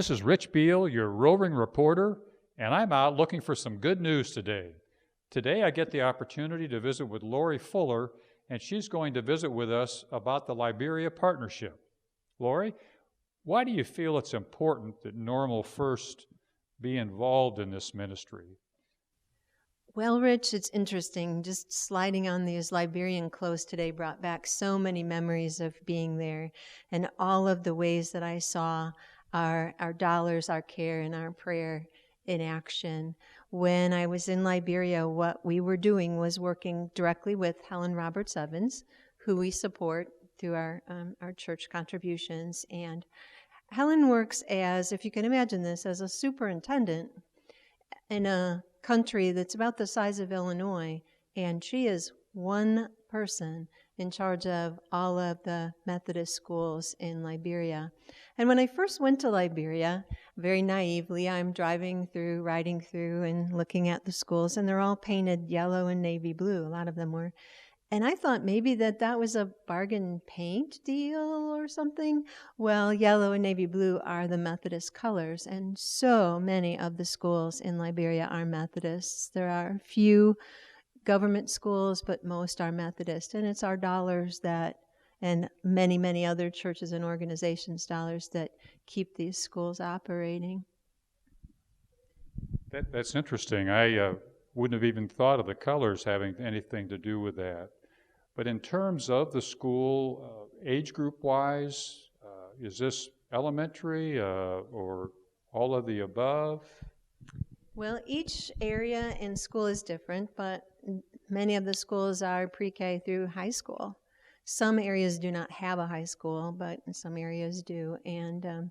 This is Rich Beal, your roving reporter, and I'm out looking for some good news today. Today I get the opportunity to visit with Lori Fuller, and she's going to visit with us about the Liberia Partnership. Lori, why do you feel it's important that Normal first be involved in this ministry? Well, Rich, it's interesting. Just sliding on these Liberian clothes today brought back so many memories of being there and all of the ways that I saw our dollars, our care, and our prayer in action. When I was in Liberia, what we were doing was working directly with Helen Roberts Evans, who we support through our church contributions. And Helen works as, if you can imagine this, as a superintendent in a country that's about the size of Illinois, and she is one person in charge of all of the Methodist schools in Liberia. And when I first went to Liberia, very naively, I'm riding through and looking at the schools, and they're all painted yellow and navy blue, a lot of them were. And I thought maybe that was a bargain paint deal or something. Well, yellow and navy blue are the Methodist colors, and so many of the schools in Liberia are Methodists. There are a few government schools, but most are Methodist, and it's our dollars that, and many, many other churches and organizations' dollars that keep these schools operating. That's interesting. I wouldn't have even thought of the colors having anything to do with that. But in terms of the school, age group-wise, is this elementary or all of the above? Well, each area in school is different, but many of the schools are pre-K through high school. Some areas do not have a high school, but some areas do. And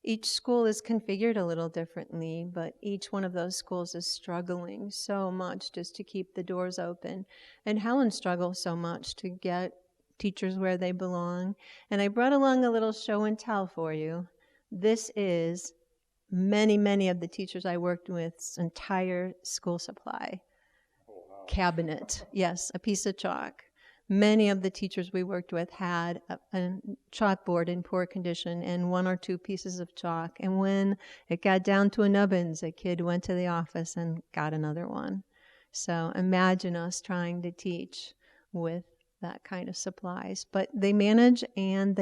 each school is configured a little differently, but each one of those schools is struggling so much just to keep the doors open. And Helen struggles so much to get teachers where they belong. And I brought along a little show and tell for you. This is many, many of the teachers I worked with's entire school supply. Cabinet, yes, a piece of chalk. Many of the teachers we worked with had a chalkboard in poor condition and one or two pieces of chalk. And when it got down to a nubbins, a kid went to the office and got another one. So imagine us trying to teach with that kind of supplies. But they manage, and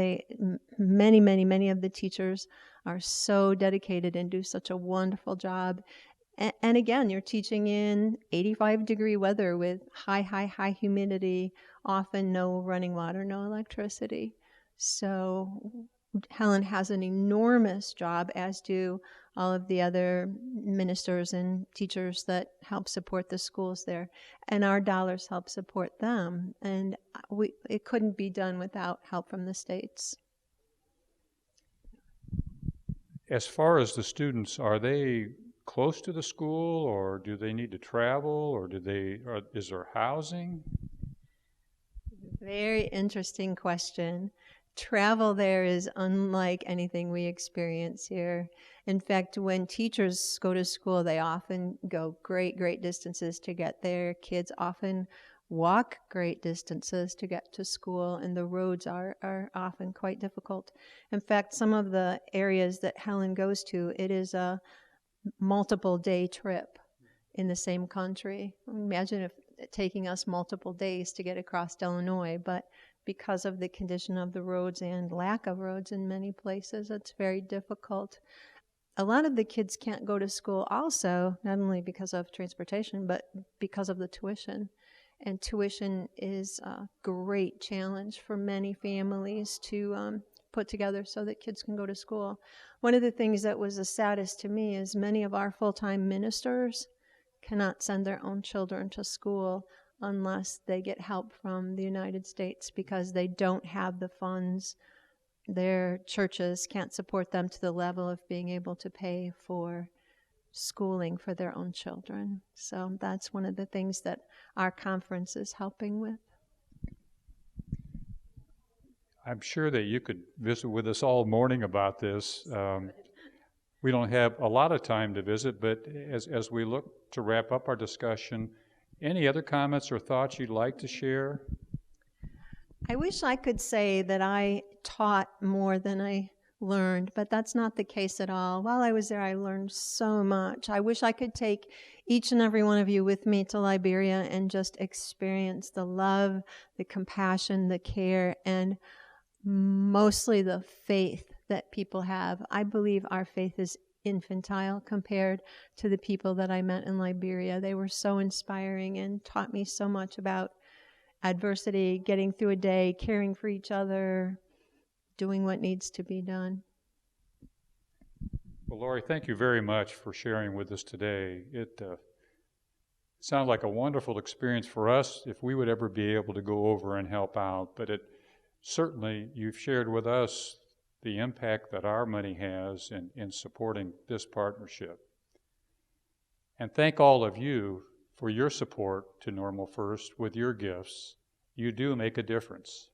many of the teachers are so dedicated and do such a wonderful job. And again, you're teaching in 85-degree weather with high humidity, often no running water, no electricity. So Helen has an enormous job, as do all of the other ministers and teachers that help support the schools there. And our dollars help support them. And it couldn't be done without help from the states. As far as the students, are they close to the school, or do they need to travel, or is there housing? Very interesting question. Travel there is unlike anything we experience here. In fact, when teachers go to school, they often go great distances to get there. Kids often walk great distances to get to school, and the roads are often quite difficult. In fact, some of the areas that Helen goes to, it is a multiple day trip in the same country. Imagine if taking us multiple days to get across Illinois, but because of the condition of the roads and lack of roads in many places, it's very difficult. A lot of the kids can't go to school also, not only because of transportation, but because of the tuition. And tuition is a great challenge for many families to put together so that kids can go to school. One of the things that was the saddest to me is many of our full-time ministers cannot send their own children to school unless they get help from the United States because they don't have the funds. Their churches can't support them to the level of being able to pay for schooling for their own children. So that's one of the things that our conference is helping with. I'm sure that you could visit with us all morning about this. We don't have a lot of time to visit, but as we look to wrap up our discussion, any other comments or thoughts you'd like to share? I wish I could say that I taught more than I learned, but that's not the case at all. While I was there, I learned so much. I wish I could take each and every one of you with me to Liberia and just experience the love, the compassion, the care, and mostly the faith that people have. I believe our faith is infantile compared to the people that I met in Liberia. They were so inspiring and taught me so much about adversity, getting through a day, caring for each other, doing what needs to be done. Well, Lori, thank you very much for sharing with us today. It sounds like a wonderful experience for us if we would ever be able to go over and help out, but it certainly, you've shared with us the impact that our money has in supporting this partnership. And thank all of you for your support to Normal First with your gifts. You do make a difference.